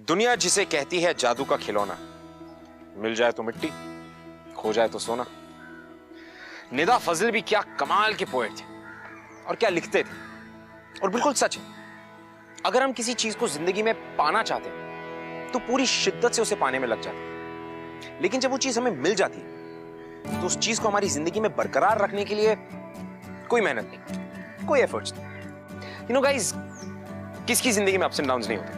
दुनिया जिसे कहती है जादू का खिलौना, मिल जाए तो मिट्टी, खो जाए तो सोना। निदा फजल भी क्या कमाल के पोएट थे और क्या लिखते थे, और बिल्कुल सच है, अगर हम किसी चीज को जिंदगी में पाना चाहते हैं तो पूरी शिद्दत से उसे पाने में लग जाते हैं, लेकिन जब वो चीज हमें मिल जाती है तो उस चीज को हमारी जिंदगी में बरकरार रखने के लिए कोई मेहनत नहीं, कोई एफर्ट्स नहीं। यू नो गाइस, किसकी जिंदगी में अप्स एंड डाउन्स नहीं होते,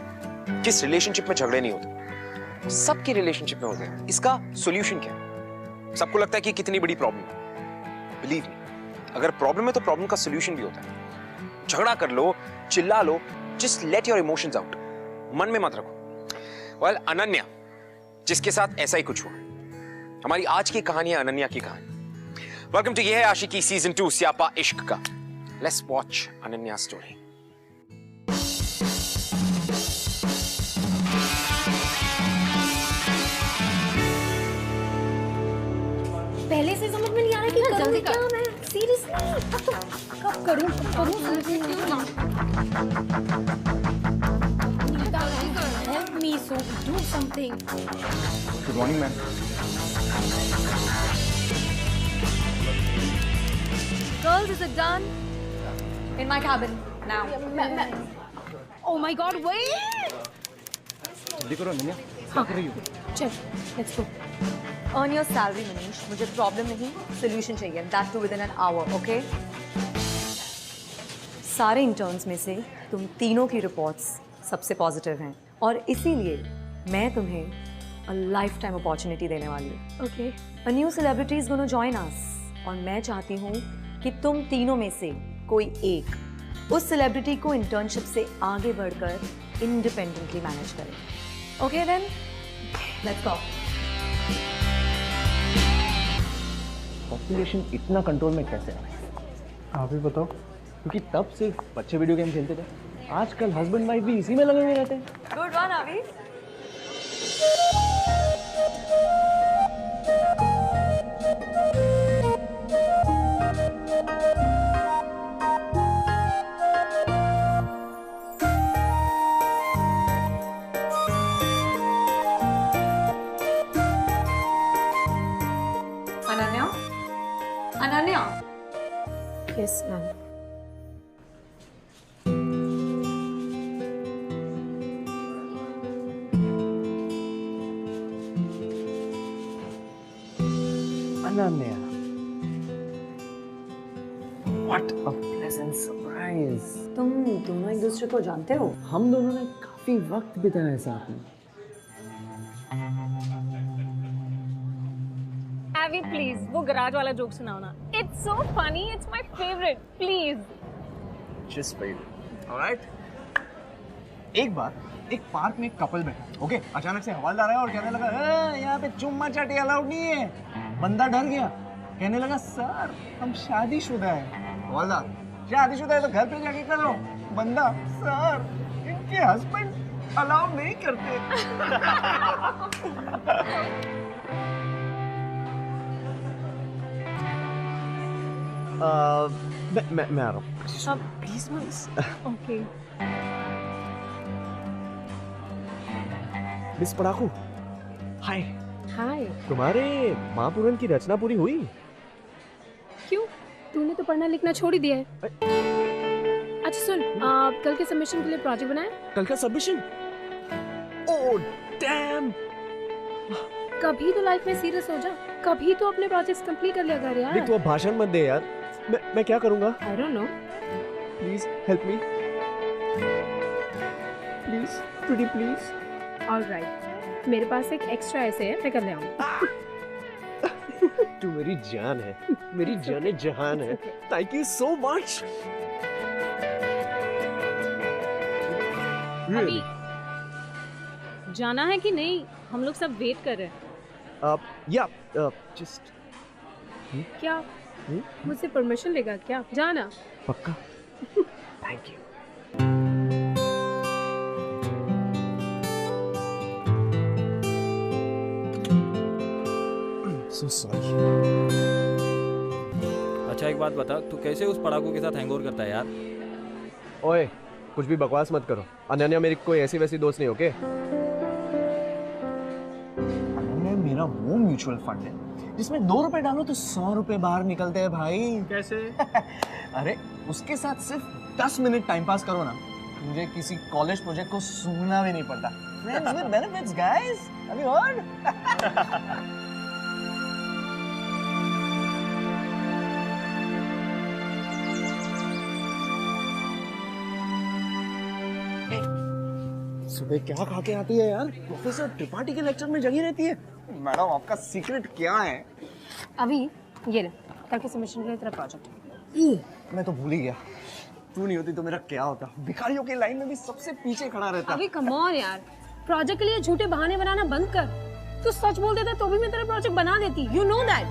किस रिलेशनशिप में झगड़े नहीं होते, सबकी रिलेशनशिप में होते हैं। इसका सॉल्यूशन क्या है? सबको लगता है कि कितनी बड़ी प्रॉब्लम है। बिलीव मी, अगर प्रॉब्लम है तो प्रॉब्लम का सॉल्यूशन भी होता है। झगड़ा कर लो, चिल्ला लो, just let your emotions out, मन में मत रखो। वेल, अनन्या, जिसके साथ ऐसा ही कुछ हुआ, हमारी आज की कहानी है अनन्या की कहानी। वेलकम टू ये है आशिकी सीजन 2 स्यापा इश्क का। Let's watch Ananya story. पहले से समझ में नहीं आ रहा कि करूँ क्या मैं, सीरियसली कब करूँ Help me, so do something. Good morning, ma'am. Girls, is it done? In my cabin now. Oh my God, wait! जल्दी करो अनन्या, क्या कर रही हो? चल, let's go. Earn your salary, Manish. मुझे प्रॉब्लम नहीं, सोल्यूशन चाहिए. That too within an hour, okay? सारे इंटर्न्स में से तुम तीनों की रिपोर्ट्स सबसे पॉजिटिव हैं और इसीलिए मैं तुम्हें a lifetime opportunity देने वाली हूँ. Okay. A new celebrity is going to join us और मैं चाहती हूँ कि तुम तीनों में से कोई एक उस सेलिब्रिटी को इंटर्नशिप से आगे बढ़कर इंडिपेंडेंटली मैनेज करे. Okay then? Let's go. Population इतना कंट्रोल में कैसे आ? आप ही बताओ, क्योंकि तब सिर्फ बच्चे वीडियो गेम खेलते थे, आजकल हस्बैंड वाइफ भी इसी में लगे हुए रहते हैं. Good one, Avi. Ananya? Ananya? Yes, ma'am. Ananya, what a pleasant surprise. तुम दोनों एक दूसरे को जानते हो? हम दोनों ने काफी वक्त बिताया साथ में. Avi, please, वो गराज वाला जोक सुनाओ ना. It's so funny, it's my favorite. Please. Just wait. Alright. एक बार एक पार्क में एक कपल बैठा, ओके, अचानक से हवलदार आया और कहने लगा, यहाँ पे चुम्मा चाटी अलाउड नहीं है. बंदा डर गया, कहने लगा, सर हम शादीशुदा है. हवलदार, शादीशुदा है तो घर पे जाके करो. बंदा, सर इनके हस्बैंड अलाउ नहीं करते. मैं आ रहा हूँ. Please, please. Okay. मिस पड़ाकू, हाय. Hi. तुम्हारे महापुराण की रचना पूरी हुई? क्यों? तूने तो पढ़ना लिखना छोड़ ही दिया है. अच्छा सुन, कल के सबमिशन के लिए प्रोजेक्ट बनाया? कल का सबमिशन? Oh damn. कभी तो लाइफ में सीरियस हो जा, कभी तो अपने प्रोजेक्ट्स कंप्लीट कर लिया कर यार. देख, तू अब भाषण मत दे यार. मैं क्या करूँगा? I don't know. Please help me. Please, pretty please. All right. मेरे पास एक एक्स्ट्रा ऐसे है, मैं कर ले आऊँ. तू मेरी जान है, मेरी जान जहान है. Thank you so much. अभी जाना है कि नहीं? हम लोग सब वेट कर रहे हैं. या जस्ट. क्या? मुझसे परमिशन लेगा क्या? जाना. पक्का? Thank you. So sorry. अच्छा एक बात बता, तू कैसे उस पढ़ाकू के साथ हैंगओवर करता है यार? ओए कुछ भी बकवास मत करो। अनन्या मेरी कोई ऐसी वैसी दोस्त नहीं, ओके? अनन्या मेरा वो म्यूचुअल फंड है जिसमें 2 रुपए डालो तो 100 रुपए बाहर निकलते हैं भाई। कैसे? अरे उसके साथ सिर्फ 10 मिनट टाइम पास करो ना, मुझे किसी कॉलेज प्रोजेक्ट को सुनना भी नहीं पड़ता। Friends with benefits guys, have you heard? सुबह क्या खा के आती है यार? प्रोफेसर त्रिपाठी के लेक्चर में जगी रहती है। मैडम आपका सीक्रेट क्या है? अभी ये ले, कल के सबमिशन के लिए तेरा प्रोजेक्ट। मैं तो भूल ही गया। तू नहीं होती तो मेरा क्या होता? भिखारियों की लाइन में भी सबसे पीछे खड़ा रहता। अभी कम ऑन यार, प्रोजेक्ट के लिए झूठे बहाने बनाना बंद कर। तू सच बोल देता तो भी मैं तेरा प्रोजेक्ट बना देती, यू नो दैट।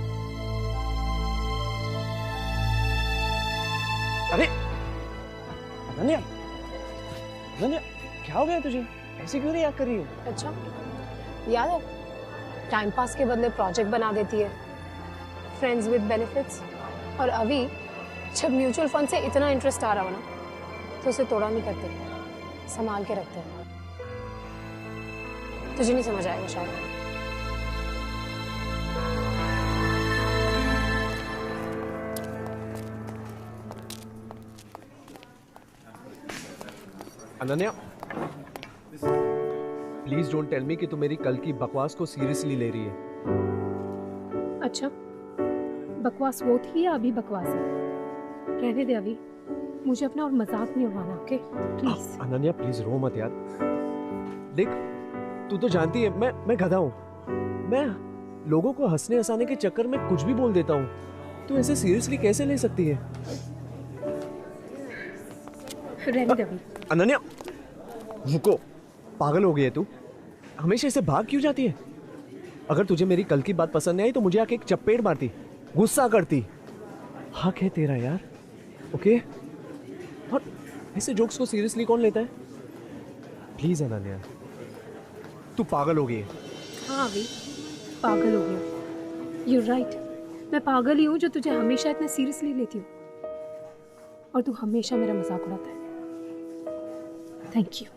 अरे अनन्या, अनन्या क्या हो गया तुझे? ऐसे क्यों नहीं याद कर रही है? अच्छा याद है, टाइम पास के बदले प्रोजेक्ट बना देती है, फ्रेंड्स विद बेनिफिट्स। और अभी जब म्यूचुअल फंड से इतना इंटरेस्ट आ रहा हो ना, तो उसे तोड़ा नहीं करते, संभाल के रखते हैं। तुझे नहीं समझ आएगा शायद। Ananya please don't tell me कि तू मेरी कल की बकवास को सीरियसली ले रही है। अच्छा, बकवास वो थी या अभी बकवास है? रहने दे अभी, मुझे अपना और मजाक नहीं उड़ाना, ओके? प्लीज। अनन्या प्लीज रो मत यार। देख तू तो जानती है मैं गधा हूँ। मैं लोगों को हंसने हंसाने के चक्कर में कुछ भी बोल देता हूँ। तू ऐसे सीरियसली कैसे ले सकती है? रहने दे अभी। अनन्या रुको, पागल हो गई है तू? हमेशा ऐसे भाग क्यों जाती है? अगर तुझे मेरी कल की बात पसंद नहीं आई तो मुझे आके एक चपेट मारती, गुस्सा करती। हक है तेरा यार, ओके? और ऐसे जोक्स को सीरियसली कौन लेता है? प्लीज अनन्या, तू पागल हो गई है। हाँ अभी पागल हो गया। You're right, मैं पागल ही हूँ जो तुझे हमेशा इतना सीरियसली लेती हूँ, और तू हमेशा मेरा मजाक उड़ाता है। Thank you.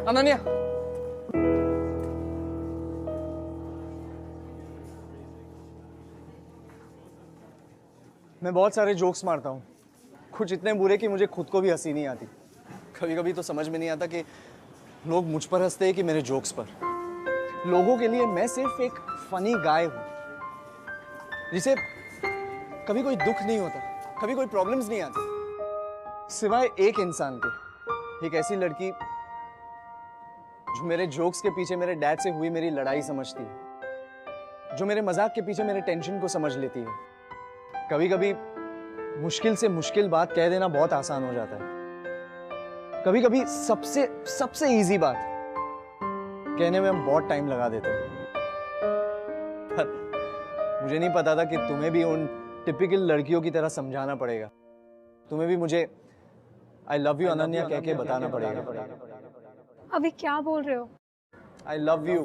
अनन्या मैं बहुत सारे जोक्स मारता हूँ, कुछ इतने बुरे कि मुझे खुद को भी हंसी नहीं आती। कभी कभी तो समझ में नहीं आता कि लोग मुझ पर हंसते हैं कि मेरे जोक्स पर। लोगों के लिए मैं सिर्फ एक फनी गाय हूँ जिसे कभी कोई दुख नहीं होता, कभी कोई प्रॉब्लम्स नहीं आती, सिवाय एक इंसान के, एक ऐसी लड़की जो मेरे जोक्स के पीछे मेरे डैड से हुई मेरी लड़ाई समझती है, जो मेरे मजाक के पीछे मेरे टेंशन को समझ लेती है। कभी कभी मुश्किल से मुश्किल बात कह देना बहुत आसान हो जाता है, कभी कभी सबसे इजी बात कहने में हम बहुत टाइम लगा देते हैं। पर मुझे नहीं पता था कि तुम्हें भी उन टिपिकल लड़कियों की तरह समझाना पड़ेगा। तुम्हें भी मुझे आई लव यू अनन्या कह के बताना पड़ेगा। अभी क्या बोल रहे हो? I love you.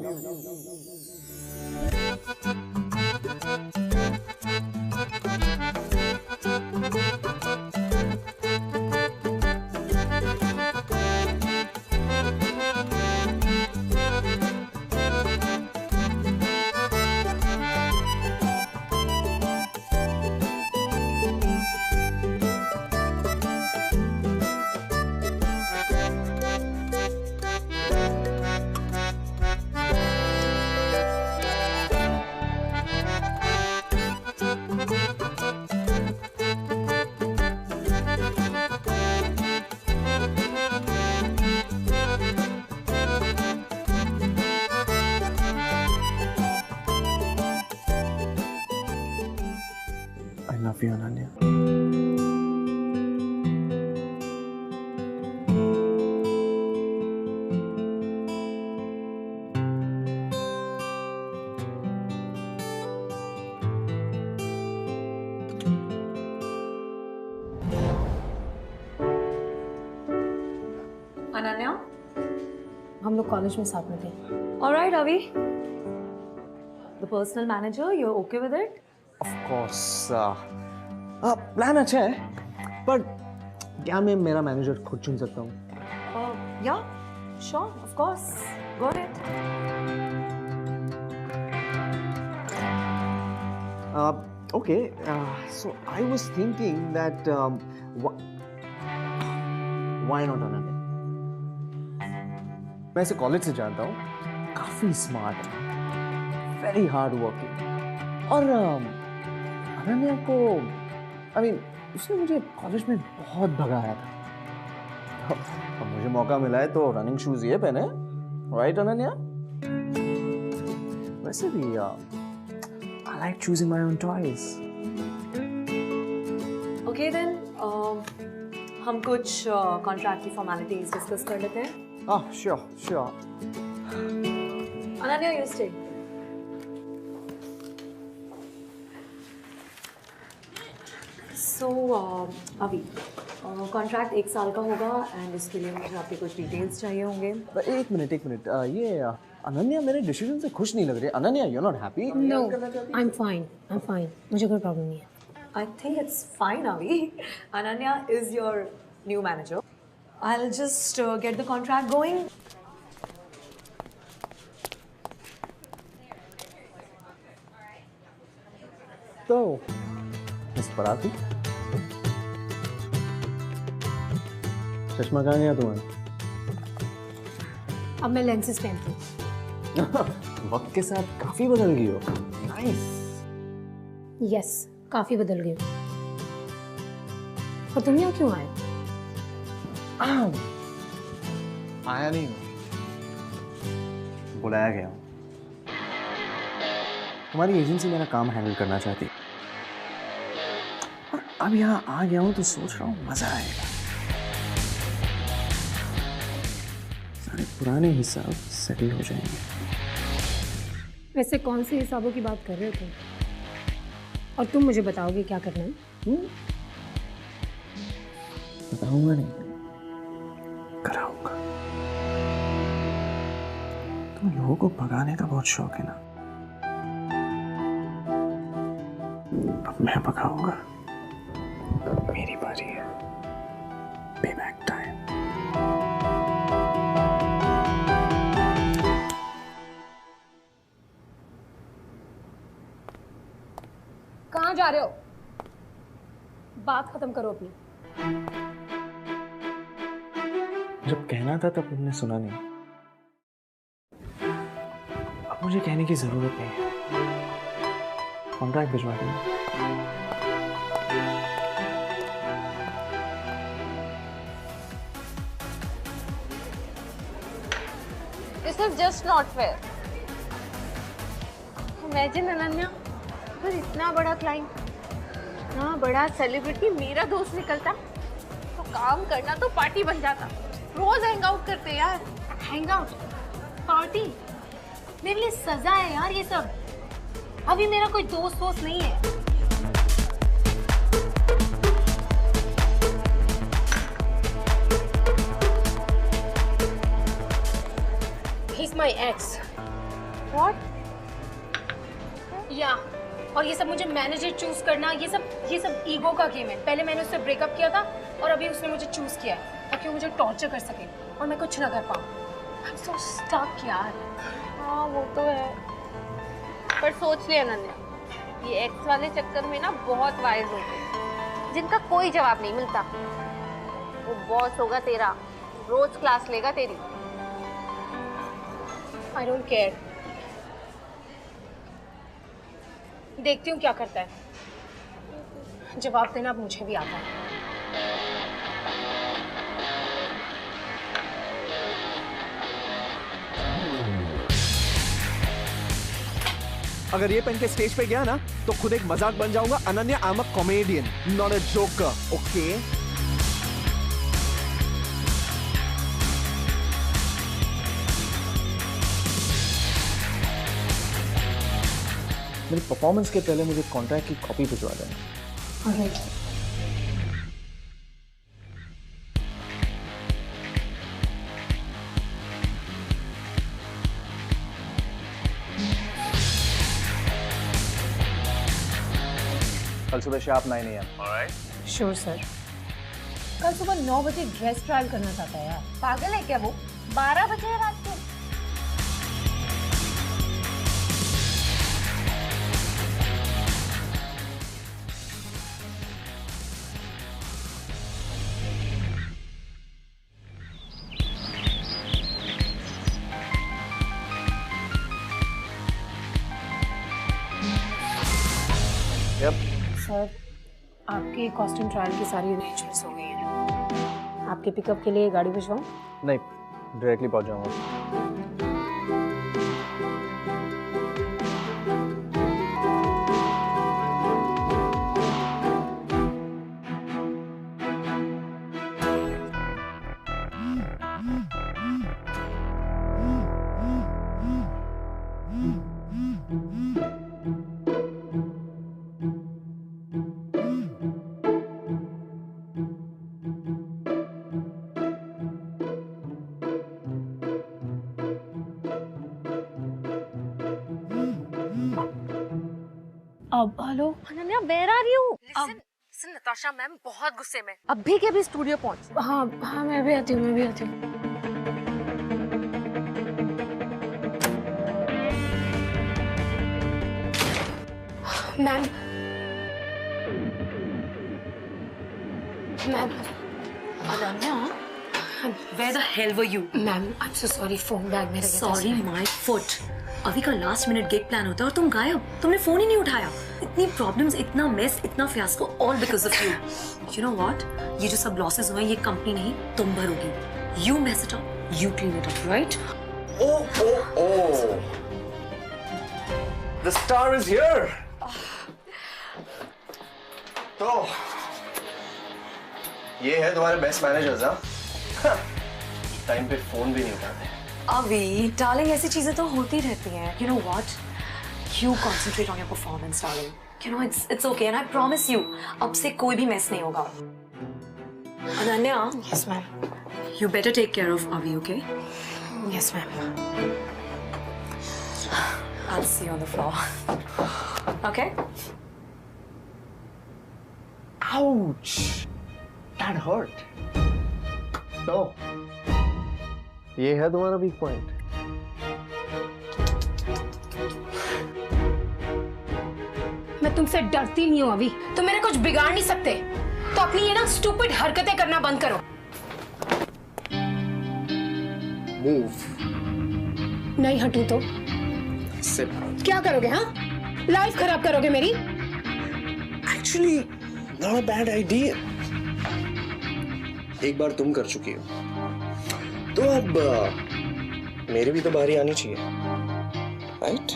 I love you, Ananya. Ananya, हम लोग कॉलेज में साथ में थे। All right, Avi. The personal manager, you're okay with it? Of course plan अच्छा है, पर क्या मैं मेरा मैनेजर खुद चुन सकता हूँ? Yeah, sure, of course. Go ahead. Okay, so I was thinking that why not Ananya? मैं इसे कॉलेज से जानता हूँ, काफी स्मार्ट है, वेरी हार्ड वर्किंग, और अनन्या को उसने मुझे कॉलेज में बहुत भगाया था। अब मुझे मौका मिला है तो रनिंग शूज ये पहने, राइट अनन्या? वैसे भी I like choosing my own toys. Okay then, हम कुछ कॉन्ट्रैक्ट की फॉर्मेलिटीज डिस्कस कर लेते हैं। Sure. Ananya, you stay. So, अभी कॉन्ट्रैक्ट 1 साल का होगा एंड इसके लिए मुझे आपके कुछ डिटेल्स चाहिए होंगे। एक मिनट, ये अनन्या मेरे डिसीजन से खुश नहीं लग रही। Ananya, you're not happy? No, I'm fine. मुझे कोई प्रॉब्लम नहीं है। I think it's fine, Avi. Ananya is your new manager. I'll just get the contract going. तो मिस पराती, चश्मा कहाँ गया तुम्हारा? अब मैं लेंसेज पहनती हूँ। वक्त के साथ काफी बदल गई हो। नाइस। यस, काफी बदल गई हूँ। और तुम यहाँ क्यों आए? आया नहीं, बुलाया गया हूँ। तुम्हारी एजेंसी मेरा काम हैंडल करना चाहती है, और अब यहाँ आ गया हूँ तो सोच रहा हूँ मजा आएगा। सारे पुराने हिसाब सेटल हो जाएंगे। वैसे कौन से हिसाबों की बात कर रहे हो तुम? और तुम मुझे बताओगे क्या करना है? बताऊंगा नहीं, कराऊंगा। तुम लोगों को भगाने का बहुत शौक है ना, अब मैं भगाऊंगा। मेरी बारी है, पेबैक टाइम। कहाँ जा रहे हो? बात खत्म करो अपनी। जब कहना था तब तुमने सुना नहीं, अब मुझे कहने की जरूरत नहीं है। कॉन्ट्रैक्ट भिजवा देना। This is just not fair. Imagine Ananya, अगर इतना बड़ा क्लाइंट, इतना बड़ा सेलिब्रिटी मेरा दोस्त निकलता तो काम करना तो पार्टी बन जाता। रोज हैंग आउट करते यार। हैंग आउट, पार्टी, मेरे लिए सजा है यार ये सब। अभी मेरा कोई दोस्त नहीं है। He's my ex. What? या और ये सब मुझे मैनेजर चूज करना, ये सब ईगो का गेम है। पहले मैंने उससे ब्रेकअप किया था और अभी उसने मुझे चूज किया है ताकि वो मुझे टॉर्चर कर सके और मैं कुछ ना कर पाऊँ। I'm so stuck यार। हाँ वो तो है, पर सोच ले अनन्या, ये एक्स वाले चक्कर में ना बहुत वाइज होते हैं जिनका कोई जवाब नहीं मिलता। वो बॉस होगा तेरा, रोज क्लास लेगा तेरी। I don't care। देखती हूँ क्या करता है। जवाब देना अब मुझे भी आता है। अगर ये पहन के स्टेज पे गया ना तो खुद एक मजाक बन जाऊंगा। Ananya, I am a comedian, not a joker, okay? मेरी परफॉर्मेंस के पहले मुझे कॉन्ट्रैक्ट की कॉपी भिजवा देना। Alright। कल सुबह sharp 9 AM। Alright? Sure sir. कल सुबह 9 बजे ड्रेस ट्रायल करना चाहता है यार। पागल है क्या वो? 12 बजे है रात को। यप। सर आपकी कॉस्ट्यूम ट्रायल की सारी अरेंजमेंट्स हो गई हैं। आपके पिकअप के लिए गाड़ी भिजवाऊं? नहीं, डायरेक्टली पहुंच जाऊंगा। अब hello. Ananya, where are you? Listen Natasha ma'am बहुत गुस्से में, अभी के अभी स्टूडियो पहुंच। हाँ हाँ, मैं भी आती हूँ। Ma'am Ananya, where the hell were you? Ma'am I am so sorry, phone bag मेरे Sorry, my foot. अभी का लास्ट मिनट गेट प्लान होता है और तुम गायब। तुमने फोन ही नहीं उठाया। इतनी प्रॉब्लम्स, इतना मेस, इतना fiasco, all because of you. You know what? ये जो सब लॉसेस हुए ये कंपनी नहीं तुम भरोगी। You mess it up, you clean it up, right? Oh! The star is here. तो ये है तुम्हारे बेस्ट मैनेजर्स, हाँ? टाइम पे फोन भी नहीं उठाते। अभी डार्लिंग ऐसी चीजें तो होती रहती हैं। You know what? You concentrate on your performance, darling. You know it's okay, and I promise you, अब से कोई भी mess नहीं होगा। Ananya, yes ma'am. you better take care of Avi, okay? Yes ma'am. I'll see you on the floor. Okay? Ouch! That hurt. तो ये है तुम्हारा वीक पॉइंट। मैं तुमसे डरती नहीं हूँ अभी। तुम मेरा कुछ बिगाड़ नहीं सकते। तो अपनी ये ना स्टूपिड हरकतें करना बंद करो। मूव। नहीं हटू तो सिट। क्या करोगे? हाँ, लाइफ खराब करोगे मेरी। Actually not a bad idea. एक बार तुम कर चुकी हो तो अब मेरी भी तो बारी आनी चाहिए, राइट?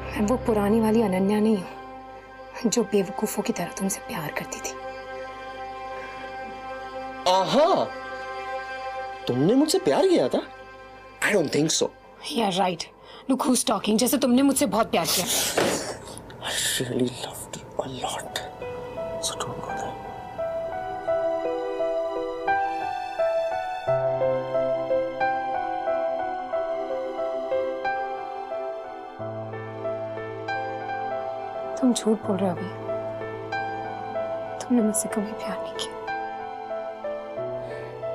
मैं वो पुरानी वाली अनन्या नहीं हूँ जो बेवकूफों की तरह तुमसे प्यार करती थी। आहा, तुमने मुझसे प्यार किया था? I don't think so. Yeah, right. Look who's talking. जैसे तुमने मुझसे बहुत प्यार किया। I really loved you a lot. So don't go there. तुम झूठ बोल रहे हो अभी। तुमने मुझसे कभी प्यार नहीं किया।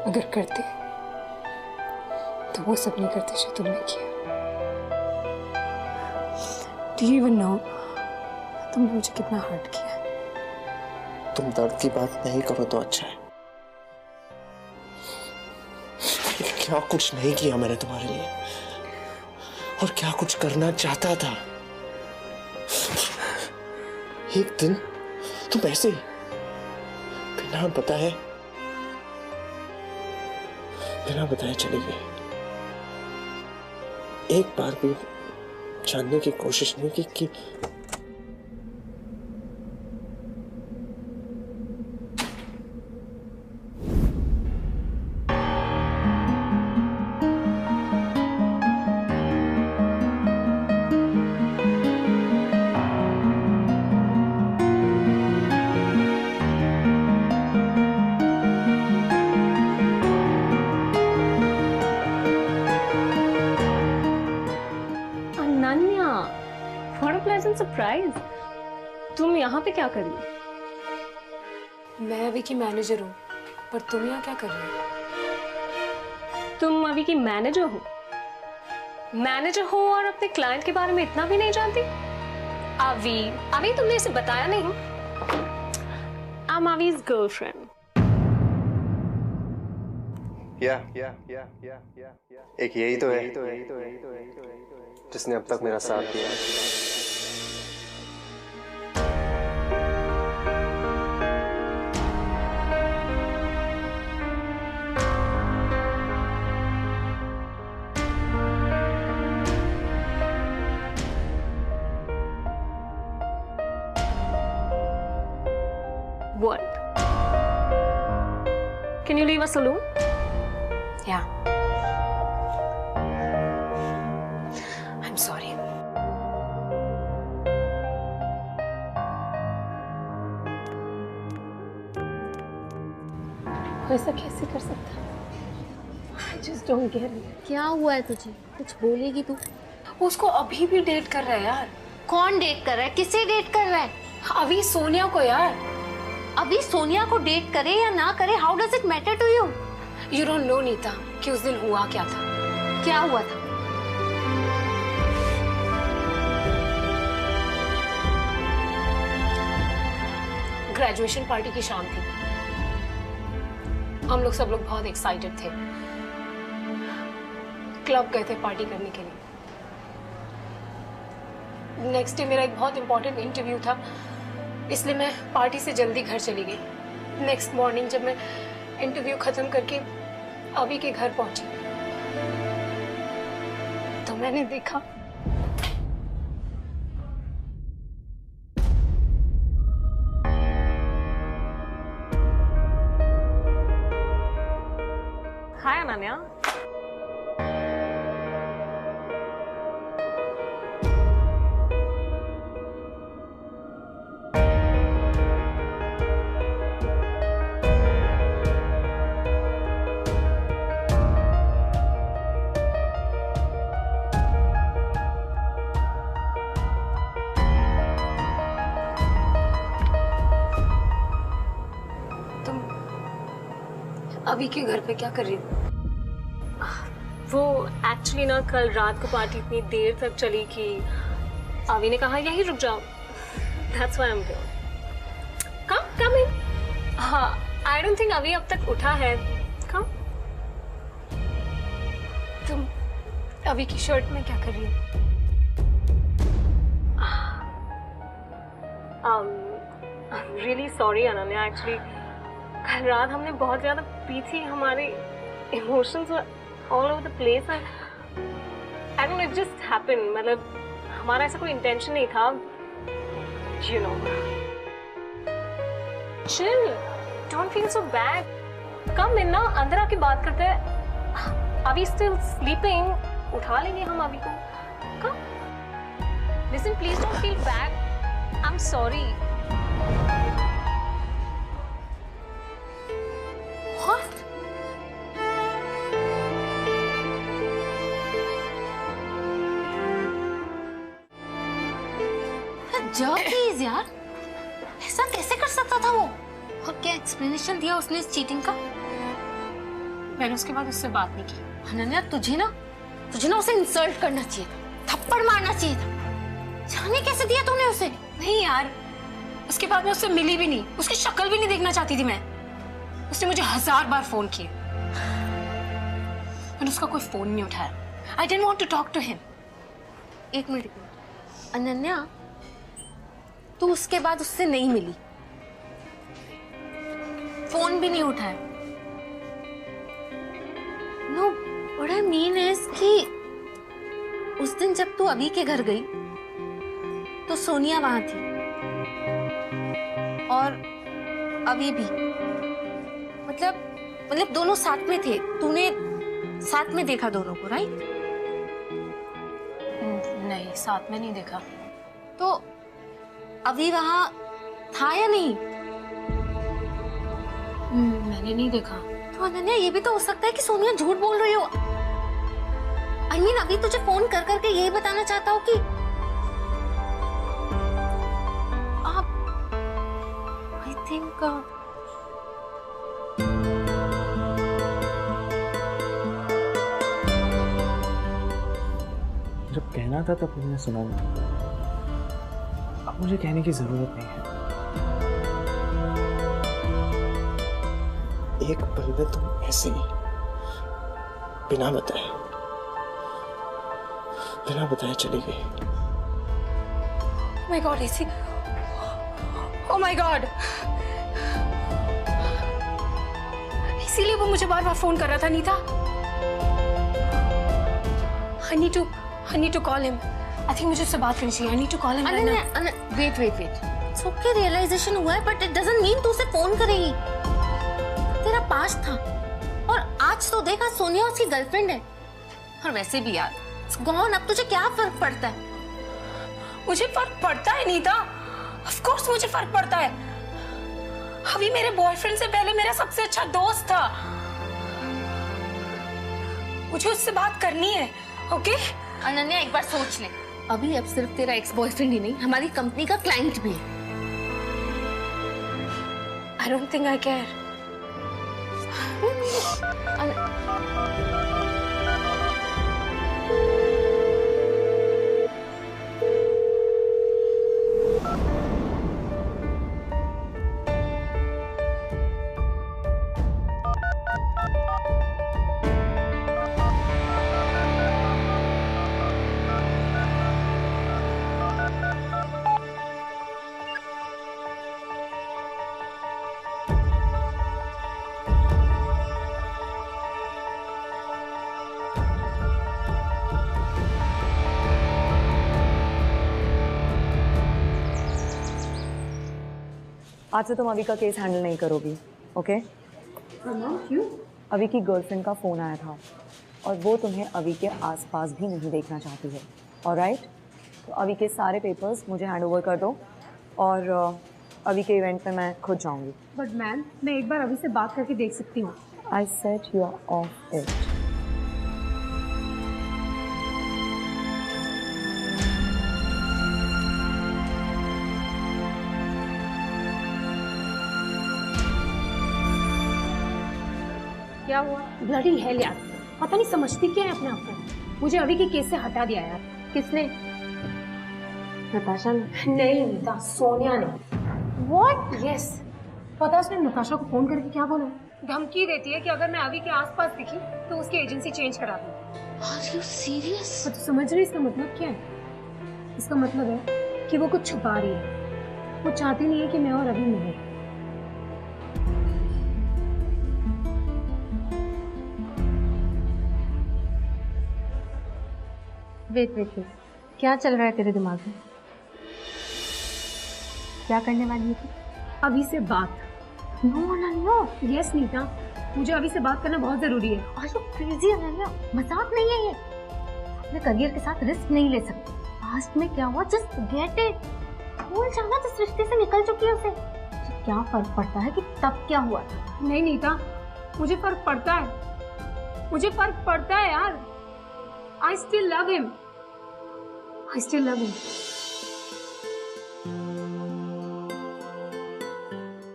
अगर करते तो वो सब नहीं करते जो तुमने किया। Do you even know तुमने मुझे कितना हर्ट किया? तुम दर्द की बात नहीं करो तो अच्छा है। क्या कुछ नहीं किया मैंने तुम्हारे लिए, और क्या कुछ करना चाहता था। एक दिन तुम ऐसे ही बिना बताए चली गई। एक बार भी जानने की कोशिश नहीं की कि सरप्राइज। तुम यहाँ पे क्या कर रही हो? मैं अभी की मैनेजर हूँ, पर तुम यहाँ क्या कर रही हो? तुम अभी की मैनेजर हो? मैनेजर हो और अपने क्लाइंट के बारे में इतना भी नहीं जानती? अभी तुमने इसे बताया नहीं। I am Avi's girlfriend. एक यही तो है जिसने अब तक मेरा साथ दिया। What? Can you leave us alone? Yeah. I'm sorry. ऐसा कैसे कर सकता? I just don't get it. क्या हुआ है तुझे? कुछ बोलेगी तू? उसको अभी भी डेट कर रहा है यार। कौन डेट कर रहा है? किसे डेट कर रहा है? अभी सोनिया को यार। अभी सोनिया को डेट करे या ना करे, how does it matter to you? You don't know Neeta कि उस दिन हुआ क्या था। क्या हुआ था? ग्रेजुएशन पार्टी की शाम थी। हम लोग सब लोग बहुत एक्साइटेड थे। क्लब गए थे पार्टी करने के लिए। नेक्स्ट डे मेरा एक बहुत इंपॉर्टेंट इंटरव्यू था, इसलिए मैं पार्टी से जल्दी घर चली गई। नेक्स्ट मॉर्निंग जब मैं इंटरव्यू खत्म करके अभी के घर पहुंची तो मैंने देखा हाय अनन्या। अभी के घर पे क्या कर रही हो? वो एक्चुअली ना कल रात को पार्टी इतनी देर तक चली कि अभी ने कहा यहीं रुक जाओ। That's why I'm here. Come in. हाँ, I don't think अभी अब तक उठा है। Come. तुम अभी की शर्ट में क्या कर रही हो? I'm really sorry Ananya, actually कल रात हमने बहुत ज्यादा पी थी, हमारे emotions were all over the place. I don't know, it just happened. मतलब हमारा ऐसा कोई इंटेंशन नहीं था, you know. Chill, don't feel so bad. Come in ना, अंदर आके बात करते हैं। अभी स्टिल स्लीपिंग, उठा लेंगे हम अभी को। Come, listen please don't feel bad. I am sorry. What? Please यार, ऐसा कैसे कर सकता था वो? और क्या एक्सप्लेनेशन दिया उसने इस चीटिंग का? मैंने उसके बाद उससे बात नहीं की। अनन्या, तुझे ना उसे इंसल्ट करना चाहिए था, थप्पड़ मारना चाहिए था। जाने कैसे दिया तूने उसे? नहीं यार, उसके बाद मैं उससे मिली भी नहीं, उसकी शक्ल भी नहीं देखना चाहती थी मैं। उसने मुझे 1000 बार फोन किए, मैंने उसका कोई फोन नहीं उठाया। I didn't want to talk to him. एक मिनट, अनन्या, तू उसके बाद उससे नहीं मिली, फोन भी नहीं उठाया। No, what I mean is कि उस दिन जब तू अभी के घर गई तो सोनिया वहां थी और अभी भी, मतलब दोनों साथ में थे। तूने साथ में देखा दोनों को, राइट? नहीं, साथ में नहीं देखा। तो अभी वहां था या नहीं? मैंने नहीं देखा। तो अनन्या, ये भी तो हो सकता है कि सोनिया झूठ बोल रही हो। I mean, अभी तुझे फोन कर करके यही बताना चाहता हूँ कि प्रियंका। जब कहना था तब तुमने सुना नहीं। अब मुझे कहने की जरूरत नहीं है। एक पल में तुम ऐसे ही बिना बताए चली गई। Oh my God, ऐसी, oh my God, इसीलिए वो मुझे बार बार फोन कर रहा था Nita. I need to call him. I think मुझे उससे बात करनी चाहिए. I need to call him right now. Wait. It's okay, realization हुआ है, but it doesn't mean तू उसे फोन करेगी। तेरा पास्ट था और आज तो देखा सोनिया उसकी गर्लफ्रेंड है। और वैसे भी यार, it's gone, अब तुझे क्या फर्क पड़ता है? मुझे फर्क पड़ता है नीता, ऑफ कोर्स मुझे फर्क पड़ता है। अभी मेरे बॉयफ्रेंड से पहले मेरा सबसे अच्छा दोस्त था। मुझे उससे बात करनी है, ओके? अनन्या एक बार सोच ले, अभी अब सिर्फ तेरा एक्स बॉयफ्रेंड ही नहीं, हमारी कंपनी का क्लाइंट भी है। I don't think I care. आज से तुम अभी का केस हैंडल नहीं करोगी, ओके? क्यों? अभी की गर्लफ्रेंड का फ़ोन आया था और वो तुम्हें अभी के आसपास भी नहीं देखना चाहती है, ऑलराइट? तो अभी के सारे पेपर्स मुझे हैंड ओवर कर दो और अभी के इवेंट पे मैं खुद जाऊंगी। बट मैम, मैं एक बार अभी से बात करके देख सकती हूँ। I said you are off it. क्या हुआ? ब्लडी हेल यार, पता नहीं समझती क्या है अपने आप को। मुझे अभी के केस से हटा दिया यार। किसने? नताशा ने? नहीं नीता, सोनिया ने। What? Yes. पता है उसने नताशा को फोन करके क्या बोला? धमकी देती है कि अगर मैं अभी के आसपास दिखी तो उसकी एजेंसी चेंज करा दूँ। Are you serious? तो समझ रही इसका मतलब क्या है? इसका मतलब है कि वो कुछ छुपा रही है। वो चाहती नहीं है कि मैं और अभी मिले। वेट, क्या चल रहा है तेरे दिमाग में? क्या करने वाली है तू? अभी से बात। नो। यस नीता, मुझे अभी से बात करना बहुत जरूरी है। Are you crazy Ananya? मजाक नहीं है ये। अपने करियर के साथ रिस्क नहीं ले सकते। पास्ट में क्या हुआ, जस्ट गेट इट। भूल जाना जिस रिश्ते से निकल चुकी है उसे। क्या फर्क पड़ता है कि तब क्या हुआ था? नहीं नीता, मुझे फर्क पड़ता है। मुझे फर्क पड़ता है यार। I still love him.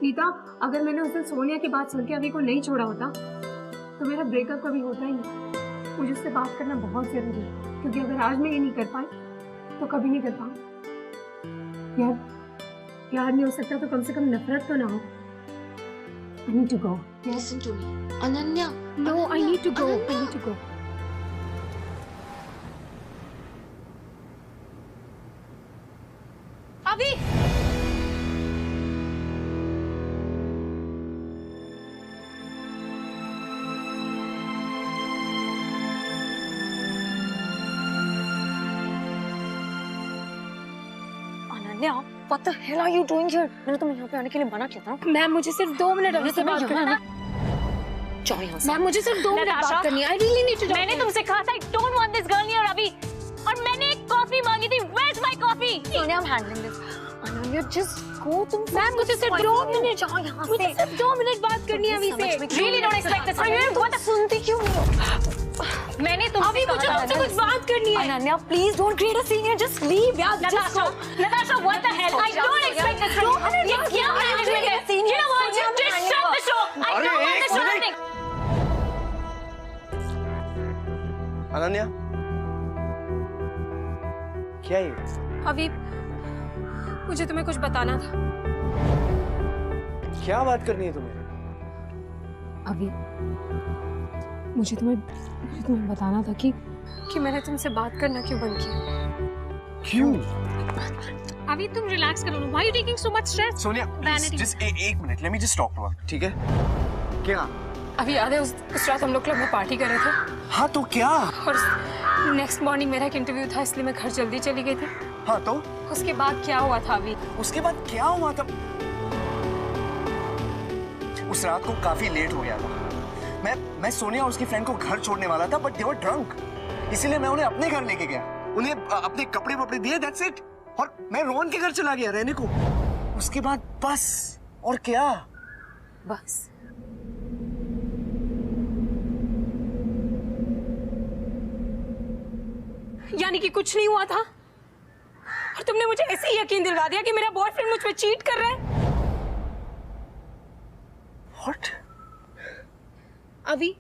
Nita, अगर मैंने उस दिन सोनिया की बात सुन के अभी को नहीं छोड़ा होता तो मेरा ब्रेकअप कभी होता ही नहीं। मुझे उससे बात करना बहुत जरूरी है, क्योंकि अगर आज मैं ये नहीं कर पाई तो कभी नहीं कर पाऊंगी। यार, प्यार नहीं हो सकता तो कम से कम नफरत तो ना हो। I need to go. Listen to me. Ananya. No, I need to go. अभी Ananya, what the hell are you doing here? मैंने तुम्हें यहाँ पे आने के लिए मना किया था। मैम, मुझे सिर्फ 2 मिनट अभी से बात करना है। जाओ यहाँ से। मैम, मुझे सिर्फ 2 मिनट बात करनी है। I really need to talk. मैंने तुमसे कहा था I don't want this girl near अभी, और मैंने एक कॉफी मांगी थी। Where's my coffee? Sonia, I'm handling this. Ananya, just go. तुम मैम, मुझे सिर्फ 2 मिनट। जाओ यहाँ से। मुझे सिर्फ 2 मिनट बात करनी है अभी से। Really don't expect this from you. तुम सुनती क्यों नहीं हो? मैंने तुमसे अभी मुझे तुमसे कुछ बात करनी है। Ananya, please don't create a scene here. Just leave, यार. Just go. Natasha, what the hell? I don't expect this from you. ये क्या management है? अनन्या, क्या ये? अभी मुझे तुम्हें कुछ बताना था। क्या बात करनी है तुम्हें? अभी मुझे तुम्हें बताना था कि मैंने तुमसे बात करना क्यों बंद किया। क्यों? अभी तुम रिलैक्स करो ना। Why are you taking so much stress? Sonia, Vanity. just एक minute, let me just talk to her, ठीक है? क्या? अभी याद है उस रात हम लोग क्लब में पार्टी कर रहे थे हाँ तो क्या? और नेक्स्ट मॉर्निंग मेरा एक इंटरव्यू था, इसलिए मैं घर जल्दी चली गई थी। हाँ तो? उसके बाद क्या हुआ था अभी? उसके बाद क्या हुआ था? उस रात को काफी लेट हो गया था। मैं सोनिया और उसकी फ्रेंड को घर छोड़ने वाला था, बट दे वर ड्रंक, इसीलिए मैं उन्हें अपने घर लेके गया, उन्हें अपने कपड़े वपड़े दिए, दैट्स इट, और मैं रोहन के घर चला गया रहने को। उसके बाद बस, और क्या? बस यानी कि कुछ नहीं हुआ था और तुमने मुझे ऐसे ही यकीन दिलवा दिया कि मेरा बॉयफ्रेंड मुझ पे चीट कर रहा है। What? अभी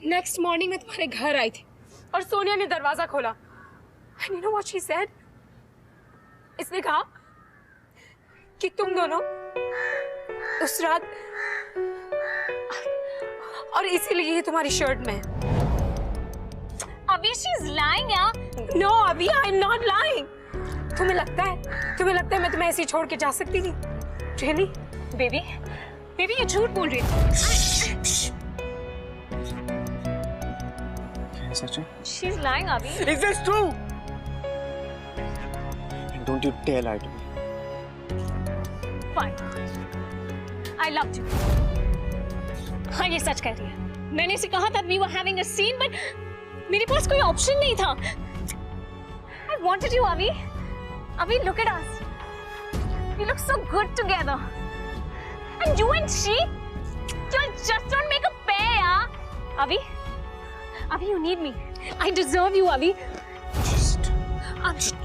नेक्स्ट मॉर्निंग मैं तुम्हारे घर आई थी और सोनिया ने दरवाजा खोला। And you know what she said? इसने कहा कि तुम दोनों उस रात, और इसीलिए ये तुम्हारी शर्ट में है। अभी she's lying यार। No, अभी I am not lying. तुम्हें लगता है मैं तुम्हें ऐसे ही छोड़ के जा सकती थी? Really? बेबी ये झूठ बोल रही है। सच है? She's lying अभी। Is this true? And don't you dare lie to me. Fine. I loved you. हाँ ये सच कह रही है। मैंने इसे कहा था we were having a scene, but मेरे पास कोई ऑप्शन नहीं था। I wanted you अभी। अभी look at us. We look so good together. And you and she, you just don't make a pair यार। अभी you need me. I deserve you अभी। Don't touch me.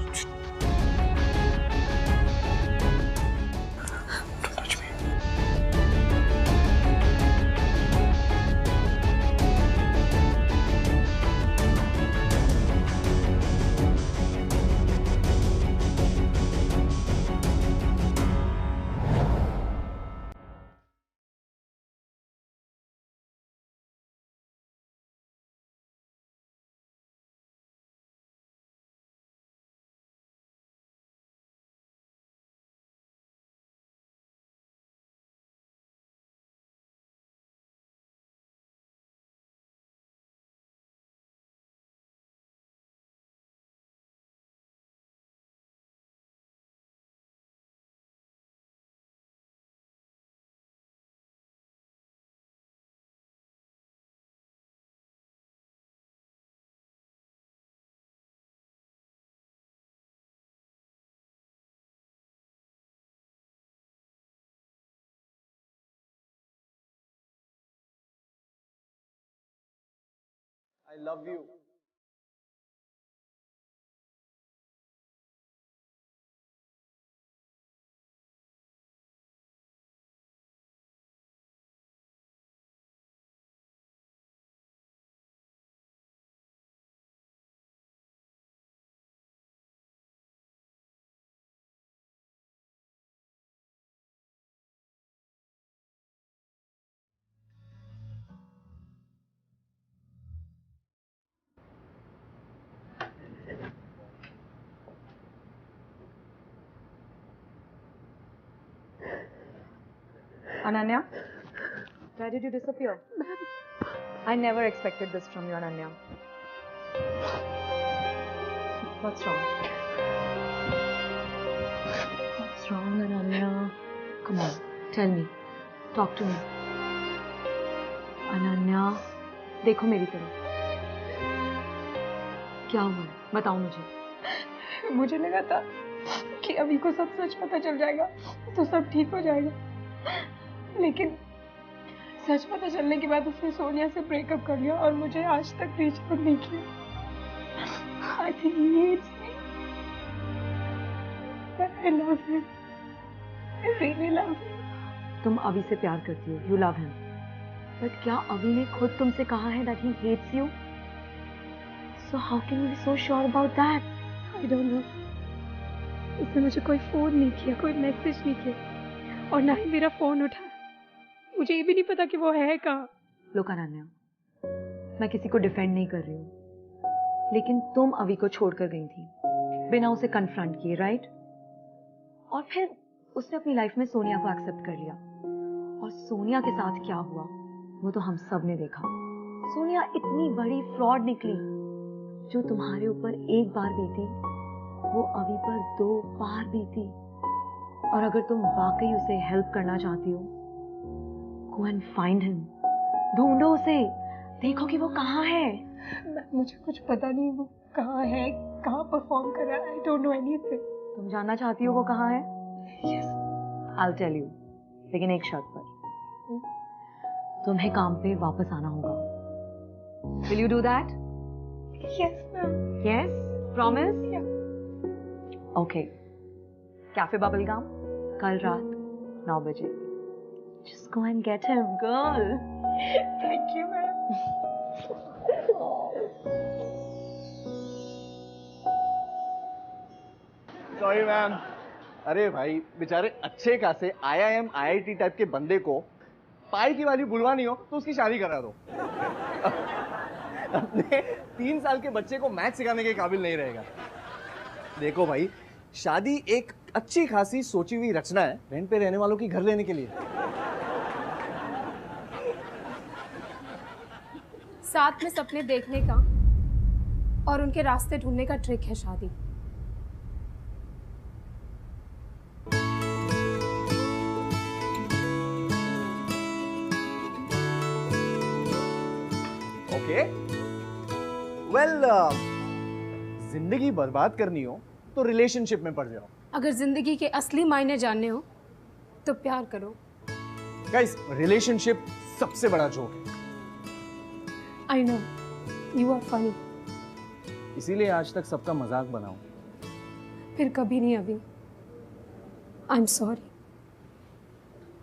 I love you. Ananya, why did you disappear? I never expected this from you, Ananya. What's wrong? What's wrong, Ananya? Come on, tell me. Talk to me. Ananya, देखो मेरी तरफ। क्या हुआ है? बताओ मुझे। मुझे लगा था कि अभी को सब सच पता चल जाएगा तो सब ठीक हो जाएगा, लेकिन सच पता चलने के बाद उसने सोनिया से ब्रेकअप कर लिया और मुझे आज तक रीच आउट नहीं किया। I think he hates me. But I love him. I really love him. तुम अभी से प्यार करती हो, you love him. But क्या अभी ने खुद तुमसे कहा है that he hates you? So how can you be so sure about that? I don't know. उसने मुझे कोई फोन नहीं किया, कोई मैसेज नहीं किया और ना ही मेरा फोन उठाया। मुझे ये भी नहीं पता कि वो है कहाँ। लोग अनन्या, मैं किसी को डिफेंड नहीं कर रही हूँ, लेकिन तुम अवी को छोड़कर गई थी बिना उसे कन्फ्रंट किए, राइट? और फिर उसने अपनी लाइफ में सोनिया को एक्सेप्ट कर लिया और सोनिया के साथ क्या हुआ वो तो हम सब ने देखा। सोनिया इतनी बड़ी फ्रॉड निकली। जो तुम्हारे ऊपर एक बार बीती वो अवी पर 2 बार बीती। और अगर तुम वाकई उसे हेल्प करना चाहती हो, गो एंड फाइंड हिम, ढूंढो उसे, देखो कि वो कहाँ है। मुझे कुछ पता नहीं वो कहाँ है, कहाँ परफॉर्म कर रहा है। I don't know anything. तुम जानना चाहती हो वो कहाँ है? Yes. I'll tell you, लेकिन एक शर्त पर। तुम्हें काम पे वापस आना होगा। Will you do that? Yes, ma'am. Yes? Promise? Yeah. Okay. Cafe bubble gum कल रात 9 बजे। Just go and get him, girl. Thank you, ma'am. Sorry ma'am. अरे भाई, बेचारे अच्छे खासे IIM IIT टाइप के बंदे को पाई की वैल्यू बुलवानी हो तो उसकी शादी करा दो। अपने 3 साल के बच्चे को मैथ सिखाने के काबिल नहीं रहेगा। देखो भाई, शादी एक अच्छी खासी सोची हुई रचना है रेंट पे रहने वालों की घर लेने के लिए। साथ में सपने देखने का और उनके रास्ते ढूंढने का ट्रिक है शादी। ओके, वेल, जिंदगी बर्बाद करनी हो तो रिलेशनशिप में पड़ जाओ। अगर जिंदगी के असली मायने जानने हो तो प्यार करो। गाइस, रिलेशनशिप सबसे बड़ा जोक है। I know, you are funny. इसीलिए आज तक सबका मजाक बनाऊं। फिर कभी नहीं अभी। I'm sorry.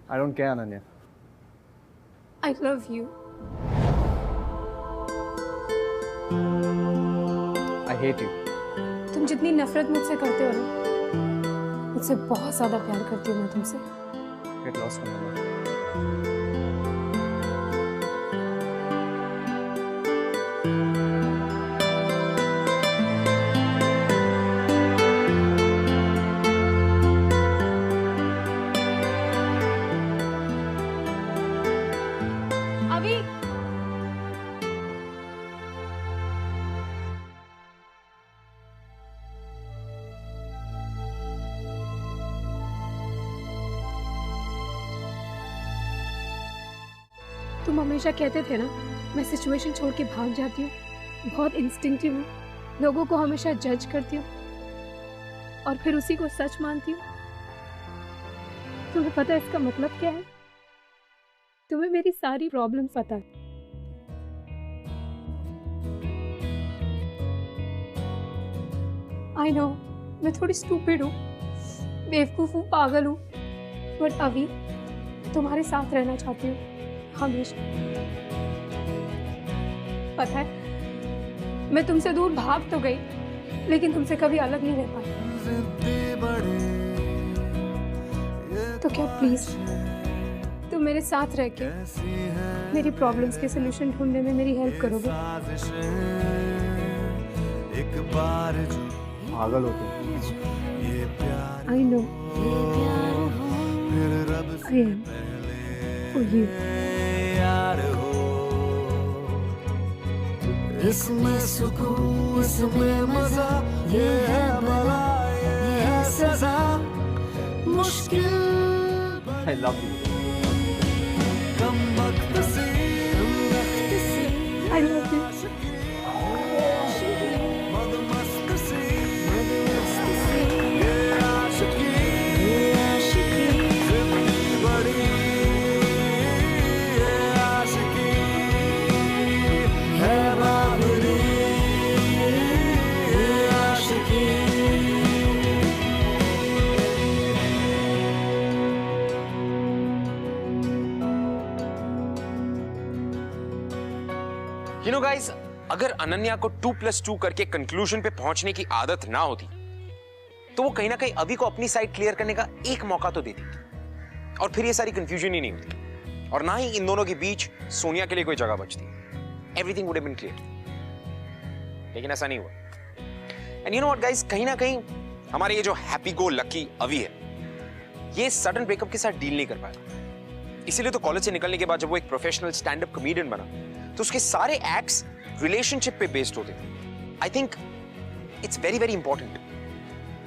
I don't care, Ananya. I love you. I hate you. तुम जितनी नफरत मुझसे करते हो ना, मुझसे बहुत ज्यादा प्यार करती हूँ मैं तुमसे। Get lost from my life. अभी तुम हमेशा कहते थे ना, मैं सिचुएशन छोड़ के भाग जाती हूँ, बहुत इंस्टिंक्टिव हूँ, लोगों को हमेशा जज करती हूँ और फिर उसी को सच मानती हूँ। तुम्हें पता है इसका मतलब क्या है? तुम्हें मेरी सारी प्रॉब्लम पता है। आई नो, मैं थोड़ी स्टूपिड हूँ, बेवकूफ हूँ, पागल हूँ, बट अभी तुम्हारे साथ रहना चाहती हूँ हमेशा। पता है, मैं तुमसे दूर भाग तो गई, लेकिन तुमसे कभी अलग नहीं रह पाई। तो क्या प्लीज तुम मेरे साथ रह के मेरी प्रॉब्लम्स के सलूशन ढूंढने में मेरी हेल्प करोगे? पागल होते। I know, I am for you. इसमें सुकून, इसमें मजा, ये है भला, ये है सजा, मुश्किल I love you. कम वक्त से आई लव यू। मदमस्त से ये आशिकी जितनी बड़ी ये आशिकी है बाबरी ये आशिकी। You know guys, अगर अनन्या को 2+2 करके कंक्लूजन पे पहुंचने की आदत ना होती तो वो कहीं ना कहीं अभी को अपनी साइड क्लियर करने का एक मौका तो देती और फिर ये सारी कंफ्यूजन ही नहीं होती और ना ही इन दोनों के बीच सोनिया के लिए कोई जगह बचती। Everything would have been clear, लेकिन ऐसा नहीं हुआ। And you know what guys, कहीं ना कहीं हमारे ये जो हैप्पी गो लकी अवी है, ये सडन ब्रेकअप के साथ डील नहीं कर पाया। इसीलिए तो कॉलेज से निकलने के बाद जब वो एक प्रोफेशनल स्टैंड अप कॉमेडियन बना तो उसके सारे एक्ट्स रिलेशनशिप पे बेस्ड होते थे। I think it's very very important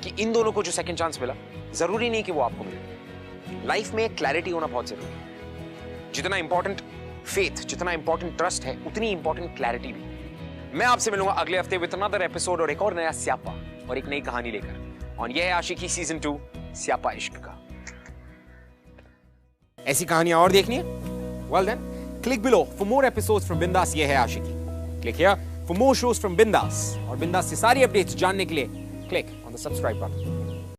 कि इन दोनों को जो सेकंड चांस मिला, जरूरी नहीं कि वो आपको मिले। लाइफ में क्लैरिटी होना बहुत जरूरी है। जितना इंपॉर्टेंट फेथ, जितना इंपॉर्टेंट ट्रस्ट है, उतनी इंपॉर्टेंट क्लैरिटी भी। मैं आपसे मिलूंगा अगले हफ्ते विद अनदर एपिसोड और एक और नया स्यापा और एक नई कहानी लेकर। और यह है आशिकी सीजन 2 स्यापा इश्क का। ऐसी कहानियां और देखनी है? Well then click below for more episodes from Bindass Yeh Hai Aashiqui. Click here for more shows from Bindass और बिंदास से सारी अपडेट्स जानने के लिए click on the subscribe button.